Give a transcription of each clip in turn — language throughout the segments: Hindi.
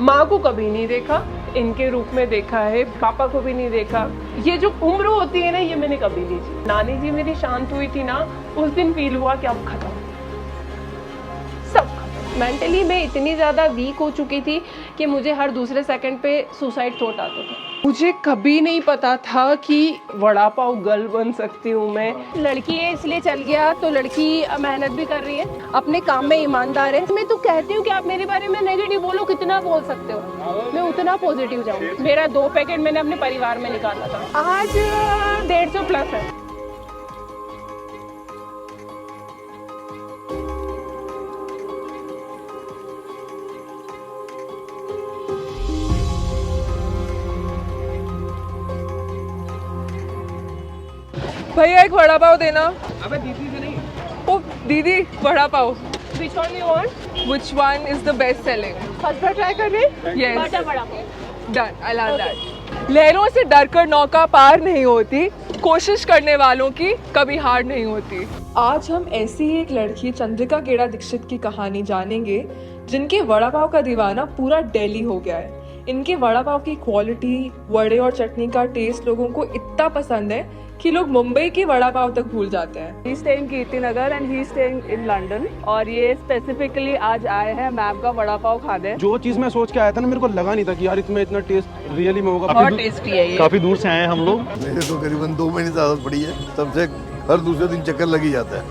माँ को कभी नहीं देखा, इनके रूप में देखा है, पापा को भी नहीं देखा। ये जो उम्र होती है ना, ये मैंने कभी नहीं जी। नानी जी मेरी शांत हुई थी ना, उस दिन फील हुआ कि अब खत्म, सब खत्म। मेंटली मैं इतनी ज़्यादा वीक हो चुकी थी कि मुझे हर दूसरे सेकंड पे सुसाइड थॉट आता था। मुझे कभी नहीं पता था कि वड़ा पाव गर्ल बन सकती हूँ मैं। लड़की है इसलिए चल गया, तो लड़की मेहनत भी कर रही है, अपने काम में ईमानदार है। मैं तो कहती हूँ कि आप मेरे बारे में नेगेटिव बोलो, कितना बोल सकते हो, मैं उतना पॉजिटिव जाऊँ। मेरा 2 पैकेट मैंने अपने परिवार में निकाला था, आज 150 प्लस है। भैया एक वड़ा पाव देना। अबे दीदी से नहीं। ओ दीदी vada pav. Which one you want? Which one is the best selling? First bar try कर रहे हैं? Yes. Butter vada pav. Done. I'll have that. लहरों से डरकर नौका पार नहीं होती, कोशिश करने वालों की कभी हार नहीं होती। आज हम ऐसी ही एक लड़की चंद्रिका गेड़ा दीक्षित की कहानी जानेंगे, जिनके वड़ा पाव का दीवाना पूरा दिल्ली हो गया है। इनके वड़ा पाव की क्वालिटी, वड़े और चटनी का टेस्ट लोगों को इतना पसंद है कि लोग मुंबई के वड़ा पाव तक भूल जाते हैं। He stay in Kirti Nagar and he stay in London और ये स्पेसिफिकली आज आए हैं मैम का वड़ा पाव खाने। जो चीज मैं सोच के आया था ना, मेरे को लगा नहीं था कि यार इसमें इतना टेस्ट रियली में होगा। बहुत टेस्टी है ये। काफी दूर से आए हैं हम लोग। मेरे तो करीबन 2 महीने से आदत पड़ी है, तब से हर दूसरे दिन चक्कर लग ही जाता है।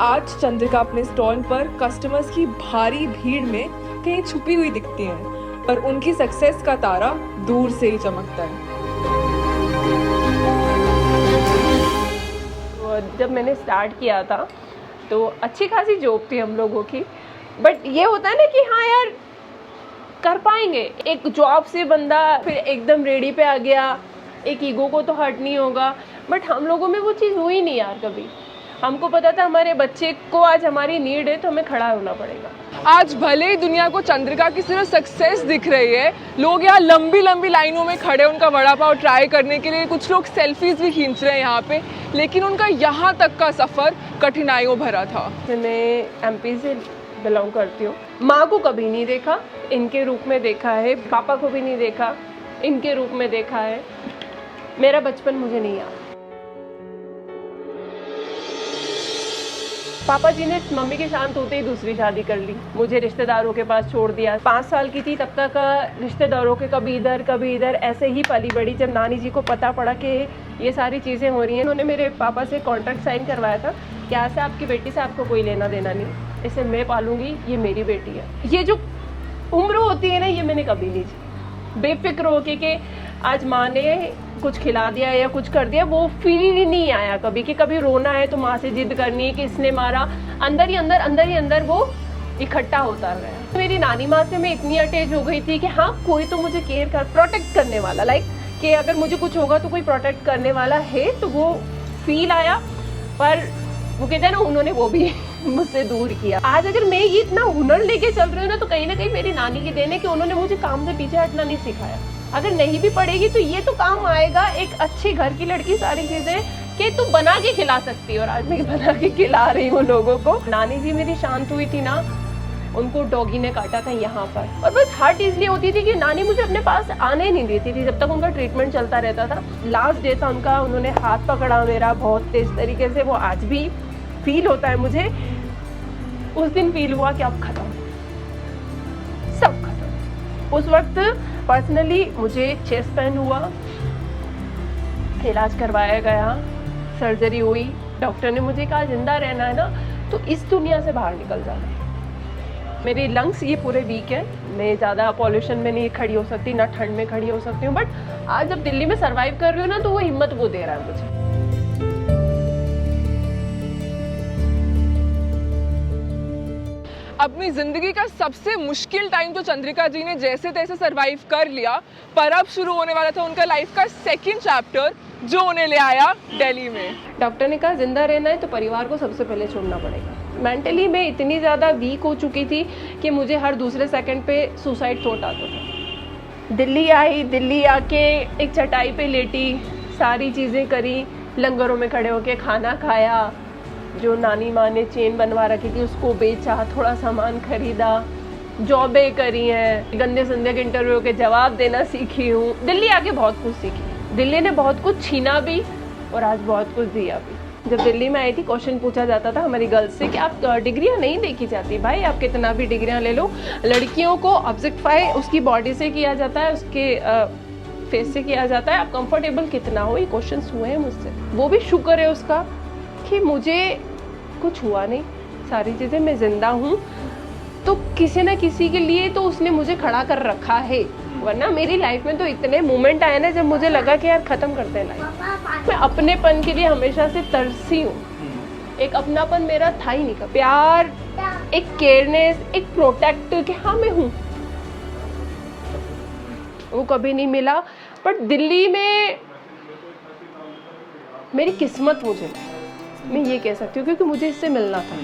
आज चंद्रिका अपने स्टॉल पर कस्टमर्स की भारी भीड़ में कहीं छुपी हुई दिखती हैं, पर उनकी सक्सेस का तारा दूर से ही चमकता है। जब मैंने स्टार्ट किया था तो अच्छी खासी जॉब थी हम लोगों की, बट ये होता है ना कि हाँ यार कर पाएंगे। एक जॉब से बंदा फिर एकदम रेडी पे आ गया, एक ईगो को तो हर्ट नहीं होगा, बट हम लोगों में वो चीज़ हुई नहीं यार कभी। हमको पता था हमारे बच्चे को आज हमारी नीड है, तो हमें खड़ा होना पड़ेगा। आज भले ही दुनिया को चंद्रिका की सिर्फ सक्सेस दिख रही है, लोग यहाँ लंबी लंबी लाइनों में खड़े उनका वड़ा पाव ट्राई करने के लिए, कुछ लोग सेल्फीज भी खींच रहे हैं यहाँ पे, लेकिन उनका यहाँ तक का सफ़र कठिनाइयों भरा था। मैं एमपी से बिलोंग करती हूँ। माँ को कभी नहीं देखा, इनके रूप में देखा है, पापा को भी नहीं देखा, इनके रूप में देखा है। मेरा बचपन मुझे नहीं याद। पापा जी ने मम्मी के शांत होते ही दूसरी शादी कर ली, मुझे रिश्तेदारों के पास छोड़ दिया। 5 साल की थी तब तक रिश्तेदारों के कभी इधर ऐसे ही पली बड़ी। जब नानी जी को पता पड़ा कि ये सारी चीज़ें हो रही हैं, उन्होंने मेरे पापा से कॉन्ट्रैक्ट साइन करवाया था कि आज से आपकी बेटी से आपको कोई लेना देना नहीं, इसे मैं पालूंगी, ये मेरी बेटी है। ये जो उम्र होती है ना, ये मैंने कभी नहीं जी। बेफिक्र होके कि आज माँ ने कुछ खिला दिया या कुछ कर दिया, वो फील ही नहीं आया कभी कि कभी रोना है तो माँ से जिद करनी है कि इसने मारा। अंदर ही अंदर वो इकट्ठा होता गया। मेरी नानी माँ से मैं इतनी अटैच हो गई थी कि हाँ कोई तो मुझे केयर कर, प्रोटेक्ट करने वाला, लाइक कि अगर मुझे कुछ होगा तो कोई प्रोटेक्ट करने वाला है, तो वो फील आया। पर वो कहते हैं ना, उन्होंने वो भी मुझसे दूर किया। आज अगर मैं ये इतना हुनर लेके चल रही हूँ ना, तो कहीं ना कहीं मेरी नानी की देन है कि उन्होंने मुझे काम से पीछे हटना नहीं सिखाया। अगर नहीं भी पड़ेगी तो ये तो काम आएगा, एक अच्छे घर की लड़की सारी चीजें कि तू बना के खिला सकती है, और आज मैं बना के खिला रही हूँ लोगों को। नानी जी मेरी शांत हुई थी ना, उनको डॉगी ने काटा था यहाँ पर, और बस हार्ट इसलिए होती थी कि नानी मुझे अपने पास आने नहीं देती थी जब तक उनका ट्रीटमेंट चलता रहता था। लास्ट डे था उनका, उन्होंने हाथ पकड़ा मेरा बहुत तेज तरीके से, वो आज भी फील होता है मुझे। उस दिन फील हुआ कि अब खत्म, सब खत्म। उस वक्त पर्सनली मुझे चेस्ट पेन हुआ, इलाज करवाया गया, सर्जरी हुई। डॉक्टर ने मुझे कहा जिंदा रहना है ना तो इस दुनिया से बाहर निकल जाना है। मेरे लंग्स ये पूरे वीक हैं, मैं ज़्यादा पॉल्यूशन में नहीं खड़ी हो सकती, ना ठंड में खड़ी हो सकती हूँ, बट आज जब दिल्ली में सर्वाइव कर रही हूँ ना, तो वो हिम्मत वो दे रहा है मुझे। अपनी जिंदगी का सबसे मुश्किल टाइम तो चंद्रिका जी ने जैसे तैसे सरवाइव कर लिया, पर अब शुरू होने वाला था उनका लाइफ का 2nd चैप्टर, जो उन्हें ले आया दिल्ली में। डॉक्टर ने कहा जिंदा रहना है तो परिवार को सबसे पहले छोड़ना पड़ेगा। मेंटली मैं इतनी ज़्यादा वीक हो चुकी थी कि मुझे हर दूसरे सेकंड पे सुसाइड थॉट आता था। दिल्ली आई, दिल्ली आके एक चटाई पे लेटी, सारी चीज़ें करी, लंगरों में खड़े होके खाना खाया, जो नानी माँ ने चेन बनवा रखी थी उसको बेचा, थोड़ा सामान खरीदा, जॉबें करी हैं, गंदे संदे के इंटरव्यू के जवाब देना सीखी हूँ। दिल्ली आके बहुत कुछ सीखी। दिल्ली ने बहुत कुछ छीना भी और आज बहुत कुछ दिया भी। जब दिल्ली में आई थी क्वेश्चन पूछा जाता था हमारी गर्ल्स से कि आप डिग्रियां नहीं देखी जाती, भाई आप कितना भी डिग्रियां ले लो, लड़कियों को ऑब्जेक्टिफाई उसकी बॉडी से किया जाता है, उसके फेस से किया जाता है, आप कंफर्टेबल कितना हो, ये क्वेश्चंस हुए हैं मुझसे। वो भी शुक्र है उसका कि मुझे कुछ हुआ नहीं, सारी चीज़ें मैं जिंदा हूँ, तो किसी ना किसी के लिए तो उसने मुझे खड़ा कर रखा है। वरना मेरी लाइफ में तो इतने मोमेंट आए ना जब मुझे लगा कि यार ख़त्म करते हैं लाइफ। मैं अपनेपन के लिए हमेशा से तरसी हूँ। एक अपनापन मेरा था ही नहीं, प्यार, एक केयरनेस, एक प्रोटेक्ट कि हाँ मैं हूँ, वो कभी नहीं मिला। बट दिल्ली में मेरी किस्मत मुझे, मैं ये कह सकती हूँ, क्योंकि मुझे इससे मिलना था।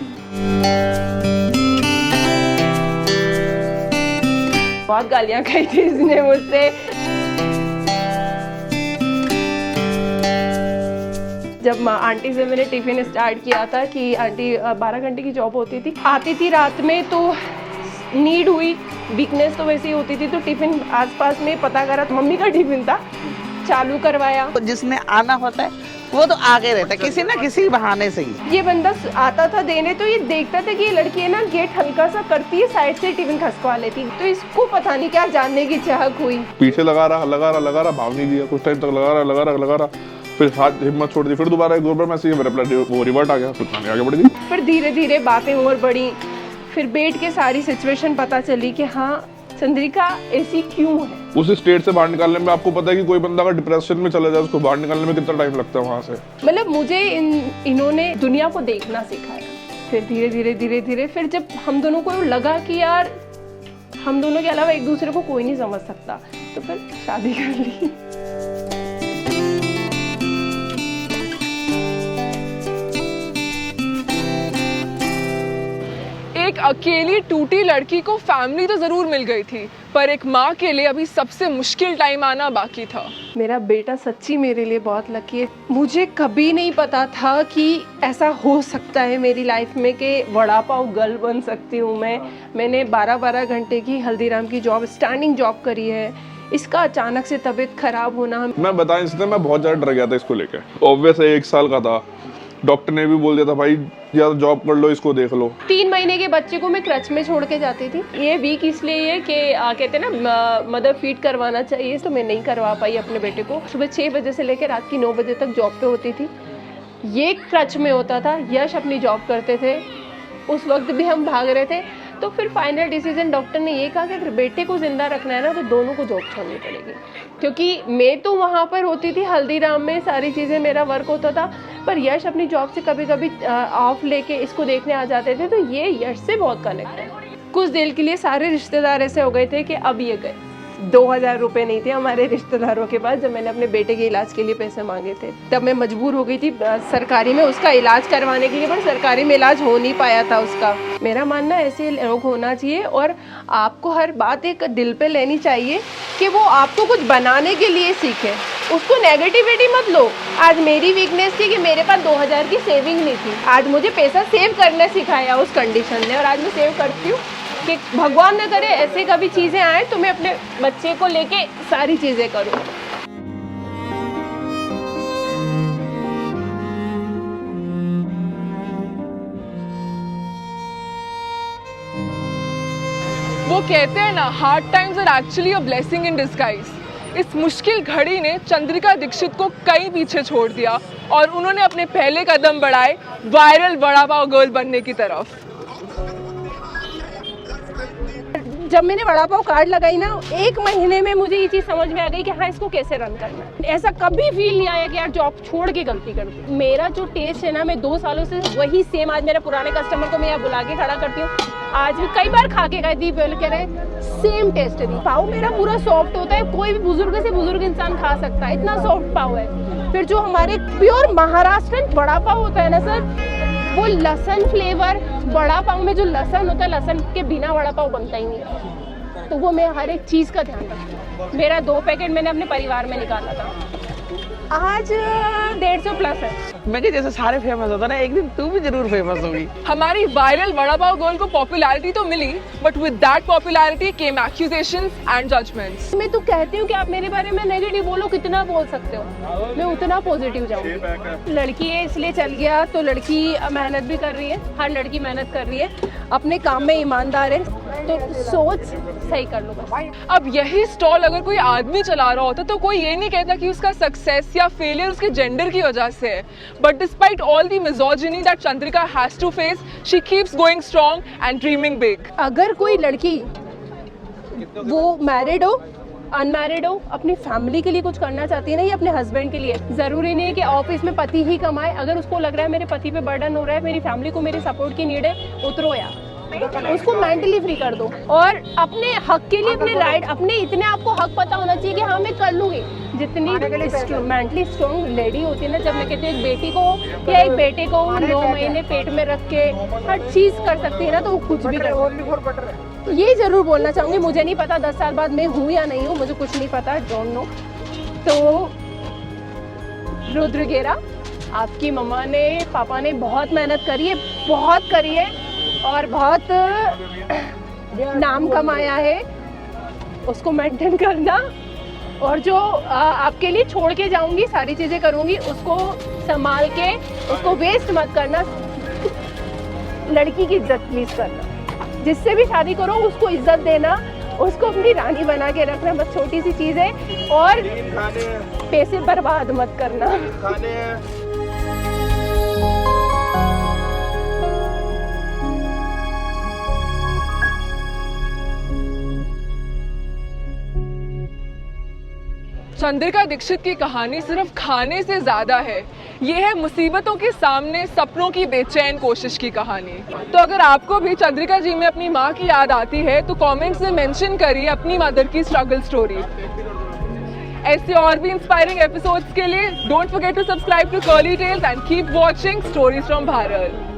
बहुत गालियाँ खाई थी इसने मुझसे। जब आंटी से मैंने टिफिन स्टार्ट किया था कि आंटी 12 घंटे की जॉब होती थी, आती थी रात में, तो नीड हुई, वीकनेस तो वैसे ही होती थी, तो टिफिन आसपास में पता करा, तो मम्मी का टिफिन था, चालू करवाया। तो जिसने आना होता है वो तो आगे रहता है किसी ना किसी बहाने से ही। ये बंदा आता था देने, तो ये देखता था कि ये लड़की है ना गेट हल्का सा करती है, साइड से टिफिन खसकवा लेती, तो इसको पता नहीं क्या जानने की चाहत हुई। पीछे लगा रहा भाव नहीं दिया, कुछ टाइम तक लगा रहा, फिर हाथ हिम्मत छोड़ दी, फिर दोबारा एक बार मैसेज वो रिवर्ट आ गया, फिर कहानी आगे बढ़ गई। फिर धीरे धीरे बातें और बढ़ी, फिर बैठ के सारी सिचुएशन पता चली कि हाँ चंद्रिका ऐसी क्यों है। उस स्टेट से बाहर निकालने में, आपको पता है कि कोई बंदा अगर डिप्रेशन में चला जाए, उसको बाहर निकालने में कितना टाइम लगता है वहाँ से। मतलब मुझे इन्होंने दुनिया को देखना सिखाया। फिर धीरे धीरे फिर जब हम दोनों को लगा कि यार हम दोनों के अलावा एक दूसरे को कोई नहीं समझ सकता, तो फिर शादी कर ली। एक अकेली टूटी लड़की को फैमिली तो जरूर मिल गई थी, पर एक माँ के लिए अभी सबसे मुश्किल टाइम आना बाकी था। मेरा बेटा सच्ची मेरे लिए बहुत लकी है। मुझे कभी नहीं पता था कि ऐसा हो सकता है मेरी लाइफ में कि वड़ा पाव गर्ल बन सकती हूँ मैं। मैंने 12-12 घंटे की हल्दीराम की जॉब, स्टैंडिंग जॉब करी है। इसका अचानक से तबीयत खराब होना, मैं बताएं इसलिए मैं बहुत ज़्यादा डर गया था इसको लेकर। ऑब्वियस 1 साल का था, डॉक्टर ने भी बोल दिया था भाई या तो जॉब कर लो, इसको देख लो। 3 महीने के बच्चे को मैं क्रच में छोड़ के जाती थी। ये वीक इसलिए है कि कहते हैं ना मदर फीड करवाना चाहिए, तो मैं नहीं करवा पाई अपने बेटे को। सुबह 6 बजे से लेकर रात की 9 बजे तक जॉब पे होती थी, ये क्रच में होता था। यश अपनी जॉब करते थे, उस वक्त भी हम भाग रहे थे। तो फिर फाइनल डिसीजन डॉक्टर ने ये कहा कि अगर बेटे को जिंदा रखना है ना, तो दोनों को जॉब छोड़नी पड़ेगी। क्योंकि मैं तो वहाँ पर होती थी हल्दीराम में, सारी चीज़ें मेरा वर्क होता था, पर यश अपनी जॉब से कभी कभी ऑफ लेके इसको देखने आ जाते थे। तो ये यश से बहुत कनेक्ट है। कुछ देर के लिए सारे रिश्तेदार ऐसे हो गए थे कि अब ये गए। 2000 रुपये नहीं थे हमारे रिश्तेदारों के पास जब मैंने अपने बेटे के इलाज के लिए पैसे मांगे थे। तब मैं मजबूर हो गई थी सरकारी में उसका इलाज करवाने के लिए, पर सरकारी में इलाज हो नहीं पाया था उसका। मेरा मानना ऐसे लोग होना चाहिए, और आपको हर बात एक दिल पे लेनी चाहिए कि वो आपको कुछ बनाने के लिए सीखे, उसको नेगेटिविटी मत लो। आज मेरी वीकनेस थी कि मेरे पास 2000 की सेविंग नहीं थी, आज मुझे पैसा सेव करना सिखाया उस कंडीशन ने, और आज मैं सेव करती हूँ कि भगवान न करे ऐसे कभी चीज़ें आए तो मैं अपने बच्चे को लेके सारी चीज़ें करूँ। वो कहते हैं ना, hard times are actually a blessing in disguise. इस मुश्किल घड़ी ने चंद्रिका दीक्षित को कहीं पीछे छोड़ दिया और उन्होंने अपने पहले कदम बढ़ाए वायरल वड़ा पाव गर्ल बनने की तरफ। जब मैंने वड़ा पाव कार्ड लगाई ना, 1 महीने में मुझे ये चीज़ समझ में आ गई कि हाँ इसको कैसे रन करना है। ऐसा कभी फील नहीं आया कि यार जॉब छोड़ के गलती कर दी। मेरा जो टेस्ट है ना, मैं 2 सालों से वही सेम, आज मेरे पुराने कस्टमर को मैं यहाँ बुला के खड़ा करती हूँ। आज भी कई बार खा के गए दी, कह रहे सेम टेस्ट है। पाव मेरा पूरा सॉफ्ट होता है, कोई भी बुजुर्ग से बुजुर्ग इंसान खा सकता है, इतना सॉफ्ट पाव है। फिर जो हमारे प्योर महाराष्ट्रन वड़ा पाव होता है ना सर, वो लहसुन फ्लेवर, वड़ा पाव में जो लहसुन होता है, लहसुन के बिना वड़ा पाव बनता ही नहीं। तो वो मैं हर एक चीज़ का ध्यान रखती हूँ। मेरा 2 पैकेट मैंने अपने परिवार में निकाला था, आज 150 प्लस है। मैं कि जैसे सारे फेमस होता ना, एक दिन तू भी जरूर फेमस होगी। हमारी वायरल वड़ा पाव गर्ल को पॉपुलैरिटी तो मिली, but with that popularity came accusations and judgements. मैं तो कहती हूँ कि आप मेरे बारे में नेगेटिव बोलो, कितना बोल सकते हो, मैं उतना पॉजिटिव जाऊँगी। लड़की है इसलिए चल गया, तो लड़की मेहनत भी कर रही है, हर लड़की मेहनत कर रही है, अपने काम में ईमानदार है, तो सोच सही कर लो बस। अब यही स्टॉल अगर कोई आदमी चला रहा होता तो कोई ये नहीं कहता कि उसका सक्सेस या फेलियर उसके जेंडर की वजह से है। But despite all the misogyny that Chandrika has to face, she keeps going strong and dreaming big. अगर कोई लड़की वो मैरिड हो, अनमैरिड हो, अपनी फैमिली के लिए कुछ करना चाहती है ना, या अपने हस्बैंड के लिए, जरूरी नहीं है कि ऑफिस में पति ही कमाए। अगर उसको लग रहा है मेरे पति पे बर्डन हो रहा है, मेरी फैमिली को मेरे सपोर्ट की नीड है, उतरो यार, उसको मेंटली फ्री कर दो। और अपने हक के लिए, अपने राइट, अपने इतने आपको हक पता होना चाहिए कि हाँ मैं कर लूंगी। जितनी मेंटली स्ट्रॉन्ग लेडी होती है ना, जब मैं कहती हूँ एक बेटी को या एक बेटे को 9 महीने पेट में रख के हर चीज कर सकती है ना, तो वो कुछ भी कर। ये जरूर बोलना चाहूंगी, मुझे नहीं पता 10 साल बाद मैं हूँ या नहीं हूँ, मुझे कुछ नहीं पता, डोंट नो। तो रुद्र गेरा, आपकी मम्मा ने, पापा ने बहुत मेहनत करी है, बहुत करी है, और बहुत नाम कमाया है, उसको मेंटेन करना। और जो आपके लिए छोड़ के जाऊंगी, सारी चीज़ें करूंगी, उसको संभाल के, उसको वेस्ट मत करना। लड़की की इज्जत प्लीज करना, जिससे भी शादी करो उसको इज्जत देना, उसको अपनी रानी बना के रखना, बस छोटी सी चीज़ है। और पैसे बर्बाद मत करना। चंद्रिका दीक्षित की कहानी सिर्फ खाने से ज्यादा है, ये है मुसीबतों के सामने सपनों की बेचैन कोशिश की कहानी। तो अगर आपको भी चंद्रिका जी में अपनी माँ की याद आती है तो कमेंट्स में मेंशन करिए अपनी मदर की स्ट्रगल स्टोरी। ऐसे और भी इंस्पायरिंग एपिसोड्स के लिए don't forget to subscribe to Curly Tales and keep watching stories from Bharat.